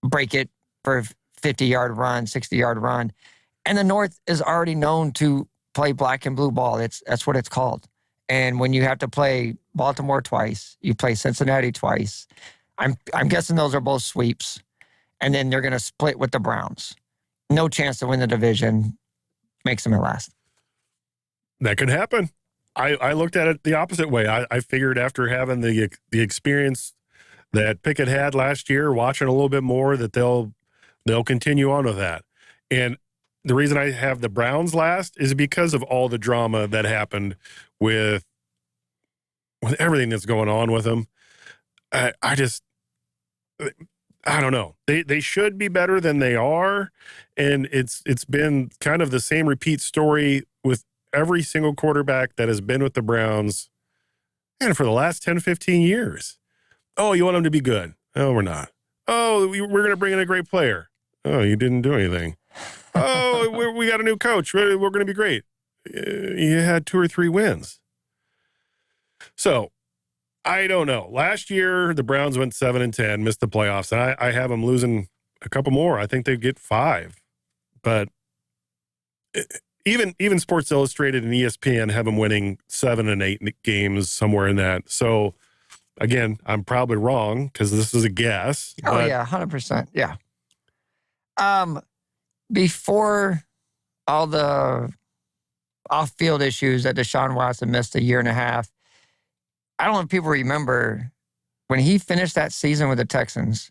break it for 50-yard run, 60-yard run. And the North is already known to play black and blue ball. That's what it's called. And when you have to play Baltimore twice, you play Cincinnati twice. I'm guessing those are both sweeps. And then they're going to split with the Browns. No chance to win the division. Makes them at last. That could happen. I looked at it the opposite way. I figured after having the experience that Pickett had last year, watching a little bit more, that they'll continue on with that. And the reason I have the Browns last is because of all the drama that happened with everything that's going on with them. I don't know. They should be better than they are, and it's been kind of the same repeat story with every single quarterback that has been with the Browns, and for the last 10, 15 years. Oh, you want them to be good? Oh, we're not. Oh, we're going to bring in a great player. Oh, you didn't do anything. Oh, we got a new coach. We're going to be great. You had 2 or 3 wins. So, I don't know. Last year, the Browns went 7-10, missed the playoffs, and I have them losing a couple more. I think they get 5. But even Sports Illustrated and ESPN have them winning 7 and 8 games, somewhere in that. So, again, I'm probably wrong because this is a guess. Oh, yeah, 100%. Yeah. Before all the off-field issues that Deshaun Watson missed a year and a half, I don't know if people remember when he finished that season with the Texans,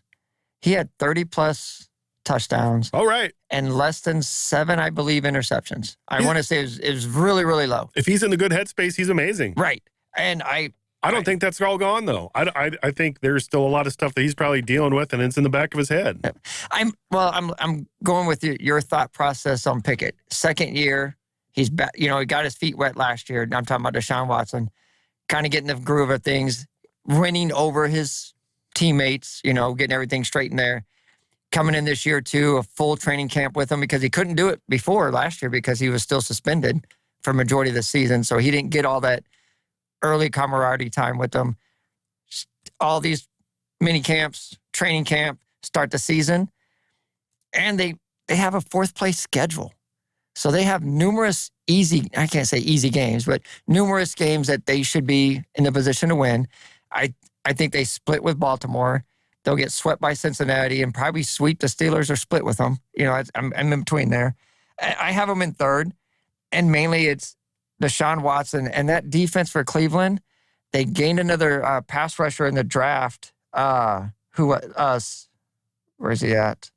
he had 30-plus touchdowns. Oh, right. And less than 7, I believe, interceptions. I want to say it was really, really low. If he's in the good headspace, he's amazing. Right. And I don't think that's all gone, though. I think there's still a lot of stuff that he's probably dealing with, and it's in the back of his head. I'm going with your thought process on Pickett. Second year, he's back. He got his feet wet last year. I'm talking about Deshaun Watson, kind of getting the groove of things, winning over his teammates. Getting everything straight in there. Coming in this year too, a full training camp with him because he couldn't do it before last year because he was still suspended for majority of the season, so he didn't get all that early camaraderie time with them. All these mini camps, training camp, start the season. And they have a 4th place schedule. So they have numerous I can't say easy games, but numerous games that they should be in the position to win. I think they split with Baltimore. They'll get swept by Cincinnati and probably sweep the Steelers or split with them. I'm in between there. I have them in 3rd. And mainly it's Deshaun Watson and that defense for Cleveland. They gained another pass rusher in the draft. Where is he at?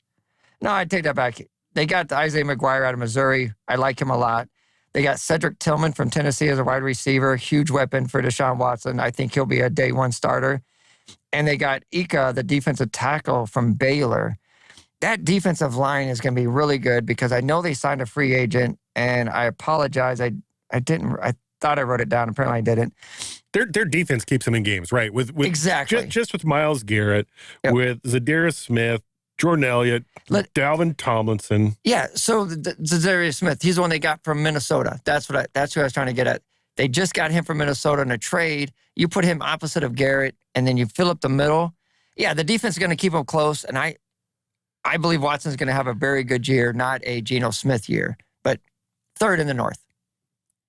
No, I take that back. They got Isaiah McGuire out of Missouri. I like him a lot. They got Cedric Tillman from Tennessee as a wide receiver. Huge weapon for Deshaun Watson. I think he'll be a day 1 starter. And they got Ika, the defensive tackle from Baylor. That defensive line is going to be really good because I know they signed a free agent, and I apologize. I thought I wrote it down. Apparently I didn't. Their defense keeps them in games, right? With exactly. Just with Myles Garrett, yep. With Zadarius Smith, Jordan Elliott, Dalvin Tomlinson. Yeah, so Zadarius Smith, he's the one they got from Minnesota. That's who I was trying to get at. They just got him from Minnesota in a trade. You put him opposite of Garrett, and then you fill up the middle. Yeah, the defense is going to keep him close, and I believe Watson's going to have a very good year, not a Geno Smith year, but 3rd in the North.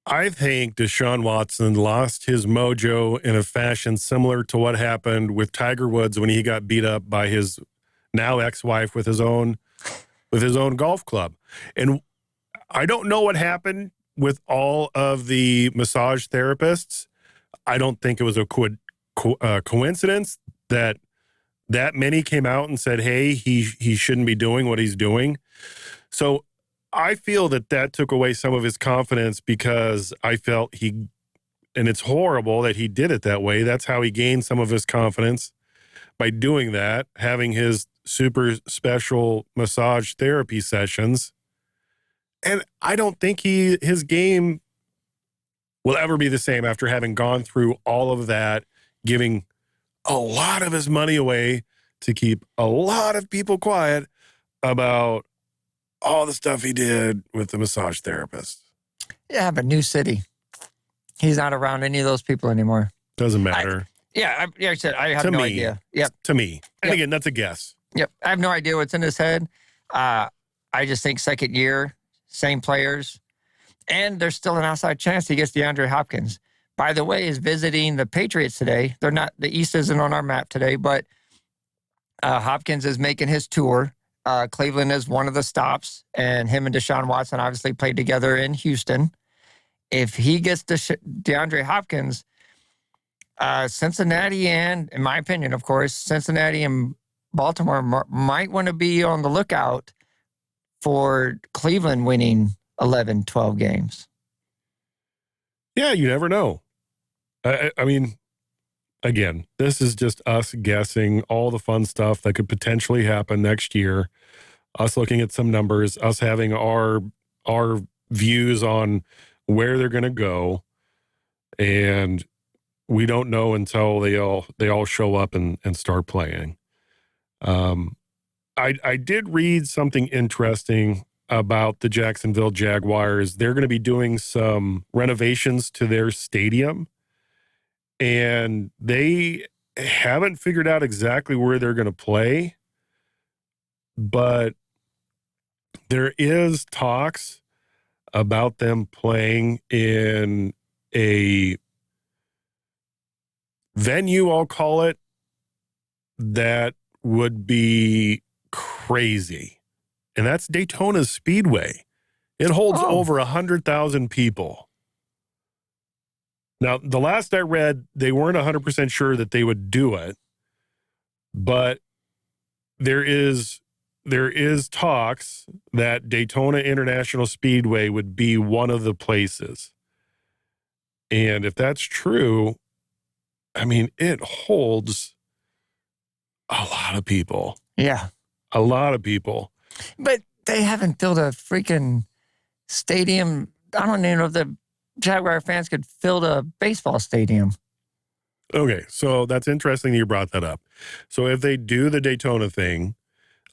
I think Deshaun Watson lost his mojo in a fashion similar to what happened with Tiger Woods when he got beat up by his now ex-wife with his own golf club. And I don't know what happened with all of the massage therapists. I don't think it was a coincidence that many came out and said, hey, he shouldn't be doing what he's doing. So I feel that took away some of his confidence because I felt and it's horrible that he did it that way. That's how he gained some of his confidence, by doing that, having his super special massage therapy sessions. And I don't think his game will ever be the same after having gone through all of that, giving a lot of his money away to keep a lot of people quiet about all the stuff he did with the massage therapist. Yeah, but new city. He's not around any of those people anymore. Doesn't matter. I said I have no idea. Yep. To me. And again, that's a guess. Yep. I have no idea what's in his head. I just think second year, same players, and there's still an outside chance he gets DeAndre Hopkins. By the way, is visiting the Patriots today. They're not, the East isn't on our map today, but Hopkins is making his tour. Cleveland is one of the stops, and him and Deshaun Watson obviously played together in Houston. If he gets DeAndre Hopkins, Cincinnati and, in my opinion, of course, Cincinnati and Baltimore might want to be on the lookout for Cleveland winning 11, 12 games. Yeah, you never know. I mean, again, this is just us guessing all the fun stuff that could potentially happen next year, us looking at some numbers, us having our views on where they're going to go, and we don't know until they all show up and start playing. I did read something interesting about the Jacksonville Jaguars. They're going to be doing some renovations to their stadium, and they haven't figured out exactly where they're going to play, but there is talks about them playing in a venue, I'll call it, that would be crazy. And that's Daytona Speedway. It holds over 100,000 people. Now, the last I read, they weren't 100% sure that they would do it, but there is talks that Daytona International Speedway would be one of the places. And if that's true, I mean, it holds a lot of people. Yeah. A lot of people. But they haven't built a freaking stadium. I don't even know if the Jaguar fans could fill a baseball stadium. Okay, so that's interesting that you brought that up. So if they do the Daytona thing,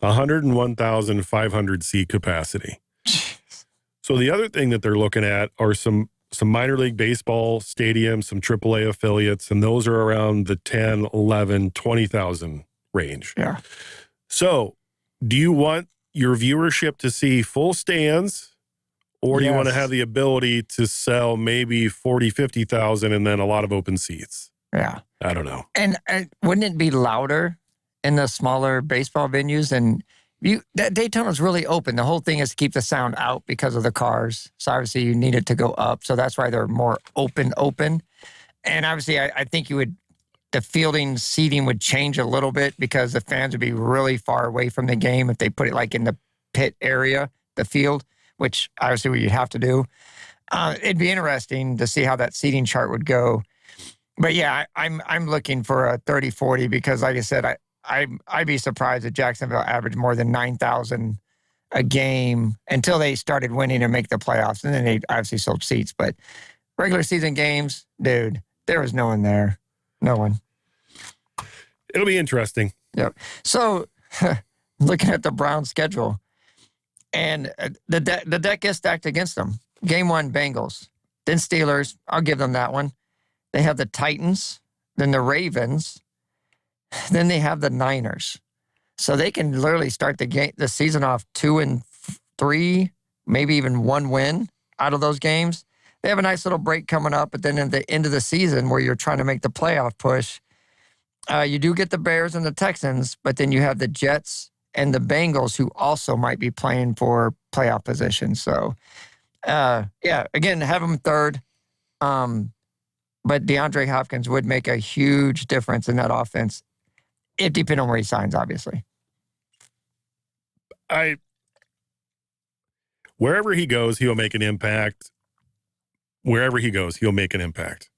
101,500 seat capacity. So the other thing that they're looking at are some minor league baseball stadiums, some AAA affiliates, and those are around the 10, 11, 20,000 range. Yeah. So do you want your viewership to see full stands, or do you want to have the ability to sell maybe 40, 50,000 and then a lot of open seats? Yeah. I don't know. And wouldn't it be louder in the smaller baseball venues? And that Daytona's really open. The whole thing is to keep the sound out because of the cars. So obviously you need it to go up. So that's why they're more open. And obviously I think the fielding seating would change a little bit because the fans would be really far away from the game if they put it like in the pit area, the field, which obviously what you'd have to do. It'd be interesting to see how that seating chart would go. But yeah, I'm looking for a 30-40 because, like I said, I'd be surprised if Jacksonville averaged more than 9,000 a game until they started winning and make the playoffs. And then they obviously sold seats. But regular season games, dude, there was no one there. No one. It'll be interesting. Yep. So looking at the Browns schedule, and the deck is stacked against them. Game 1, Bengals. Then Steelers. I'll give them that one. They have the Titans. Then the Ravens. Then they have the Niners. So they can literally start the season off 2-3, maybe even 1 win out of those games. They have a nice little break coming up, but then at the end of the season where you're trying to make the playoff push, you do get the Bears and the Texans, but then you have the Jets and the Bengals who also might be playing for playoff position. So, again, have them third. But DeAndre Hopkins would make a huge difference in that offense. It depends on where he signs, obviously. Wherever he goes, he'll make an impact. Wherever he goes, he'll make an impact.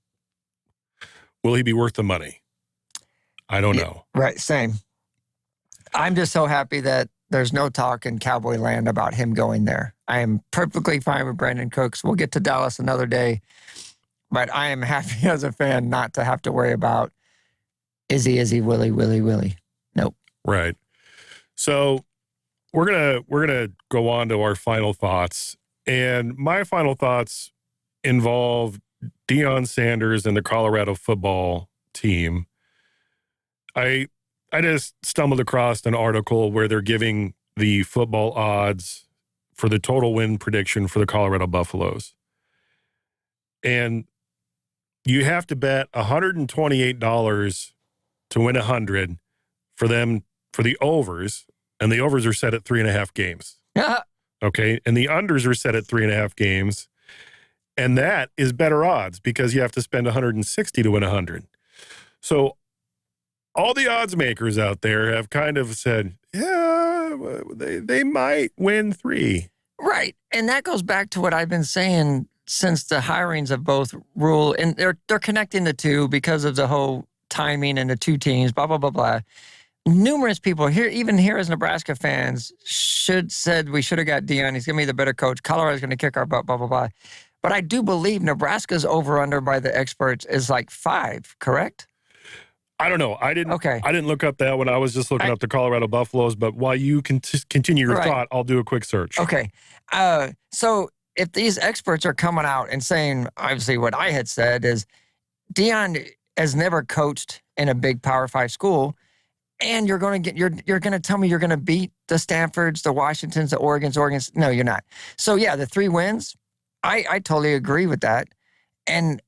Will he be worth the money? I don't know. Right, same. I'm just so happy that there's no talk in Cowboy land about him going there. I am perfectly fine with Brandon Cooks. We'll get to Dallas another day. But I am happy as a fan not to have to worry about, is he, Willie? Nope. Right. So we're gonna go on to our final thoughts. And my final thoughts involve Deion Sanders and the Colorado football team. I just stumbled across an article where they're giving the football odds for the total win prediction for the Colorado Buffaloes. And you have to bet $128 to win 100 for them, for the overs, and the overs are set at 3.5 games. Okay. And the unders are set at 3.5 games. And that is better odds because you have to spend 160 to win 100. So all the odds makers out there have kind of said, yeah, they might win 3. Right. And that goes back to what I've been saying since the hirings of both Rule, and they're connecting the two because of the whole timing and the two teams, blah, blah, blah, blah. Numerous people here, even here as Nebraska fans, said we should have got Deion. He's going to be the better coach. Colorado's going to kick our butt, blah, blah, blah. But I do believe Nebraska's over-under by the experts is like 5, correct? I don't know. I didn't look up that one. I was just looking up the Colorado Buffaloes. But while you can continue your thought, I'll do a quick search. Okay. So if these experts are coming out and saying, obviously what I had said is Deion has never coached in a big Power 5 school, and you're going to tell me you're going to beat the Stanfords, the Washingtons, the Oregons. No, you're not. So yeah, the 3 wins, I totally agree with that. And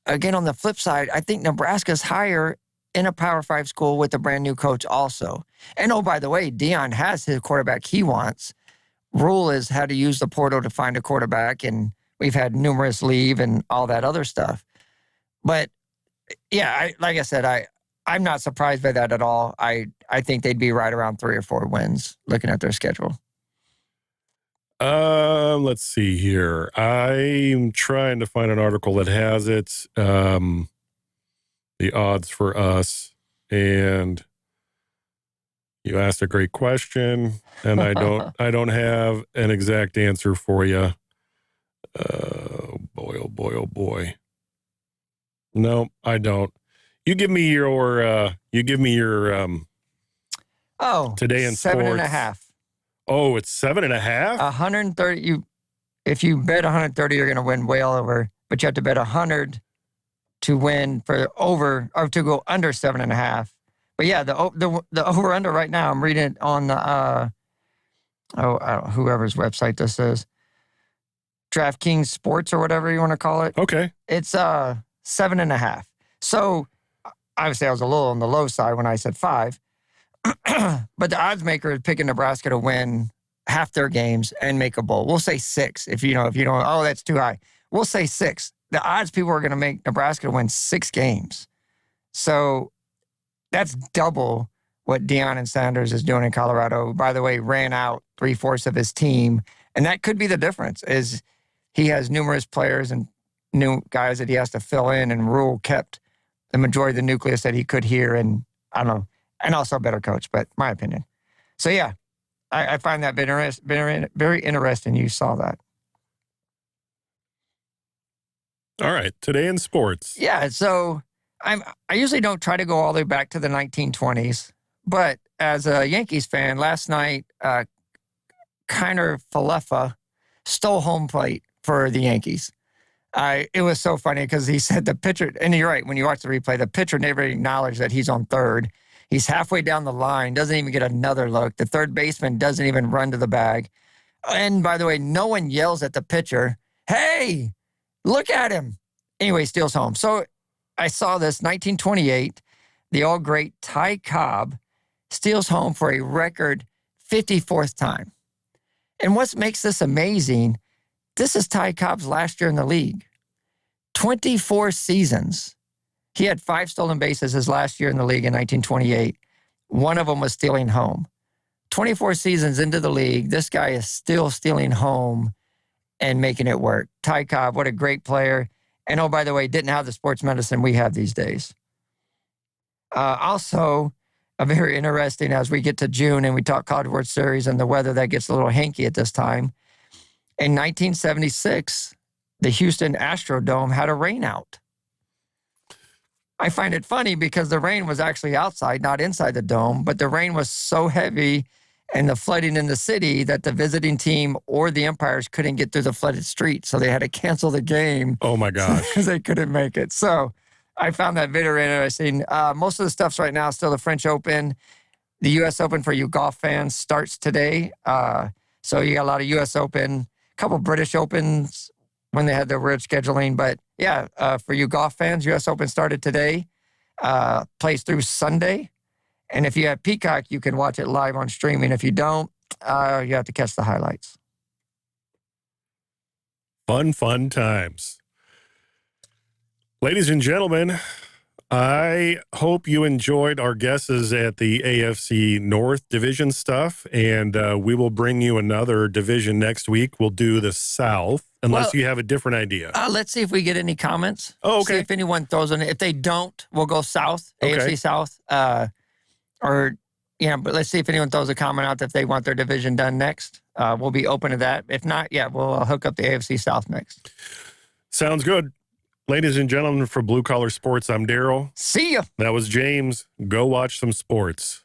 again, on the flip side, I think Nebraska's higher in a Power 5 school with a brand new coach also. And oh, by the way, Deion has his quarterback he wants. Rule is how to use the portal to find a quarterback, and we've had numerous leave and all that other stuff. But yeah, like I said, I'm not surprised by that at all. I think they'd be right around 3 or 4 wins looking at their schedule. Let's see here. I'm trying to find an article that has it. The odds for us, and you asked a great question, and I don't have an exact answer for you. Oh boy. No, I don't. You give me your today in 7.5. Oh, it's 7.5? 130. If you bet 130, you're going to win way all over, but you have to bet 100 to win for over, or to go under 7.5. But yeah, the over under right now, I'm reading it on the whoever's website this is, DraftKings Sports or whatever you want to call it. Okay, it's 7.5. So obviously I was a little on the low side when I said 5, but the odds maker is picking Nebraska to win half their games and make a bowl. We'll say 6 if you don't. Oh, that's too high. We'll say 6. The odds people are going to make Nebraska to win 6 games. So that's double what Deion and Sanders is doing in Colorado. By the way, ran out 3/4 of his team. And that could be the difference, is he has numerous players and new guys that he has to fill in, and Rule kept the majority of the nucleus that he could here, and I don't know, and also a better coach, but my opinion. So yeah, I find that very interesting you saw that. All right, today in sports. Yeah, so I usually don't try to go all the way back to the 1920s, but as a Yankees fan, last night, Kiner Falefa stole home plate for the Yankees. It was so funny because he said the pitcher, and you're right, when you watch the replay, the pitcher never acknowledged that he's on third. He's halfway down the line, doesn't even get another look. The third baseman doesn't even run to the bag. And by the way, no one yells at the pitcher, hey, look at him. Anyway, steals home. So I saw this, 1928, the all-great Ty Cobb steals home for a record 54th time. And what makes this amazing, this is Ty Cobb's last year in the league. 24 seasons. He had 5 stolen bases his last year in the league in 1928. One of them was stealing home. 24 seasons into the league, this guy is still stealing home and making it work. Ty Cobb, what a great player. And oh, by the way, didn't have the sports medicine we have these days. Also, a very interesting, as we get to June and we talk College World Series and the weather that gets a little hanky at this time. In 1976, the Houston Astrodome had a rainout. I find it funny because the rain was actually outside, not inside the dome, but the rain was so heavy and the flooding in the city that the visiting team or the umpires couldn't get through the flooded streets. So they had to cancel the game. Oh my gosh. Because they couldn't make it. So I found that very interesting. Most of the stuff's right now still the French Open. The U.S. Open for you golf fans starts today. So you got a lot of U.S. Open, a couple British Opens when they had their weird scheduling. But yeah, for you golf fans, U.S. Open started today, plays through Sunday. And if you have Peacock, you can watch it live on streaming. If you don't, you have to catch the highlights. Fun times. Ladies and gentlemen, I hope you enjoyed our guesses at the AFC North division stuff, and we will bring you another division next week. We'll do the South, unless you have a different idea. Let's see if we get any comments. Oh, okay. See if anyone throws in. If they don't, we'll go South, Okay. AFC South. But let's see if anyone throws a comment out if they want their division done next. We'll be open to that. If not, we'll hook up the AFC South next. Sounds good. Ladies and gentlemen, for Blue Collar Sports, I'm Daryl. See ya. That was James. Go watch some sports.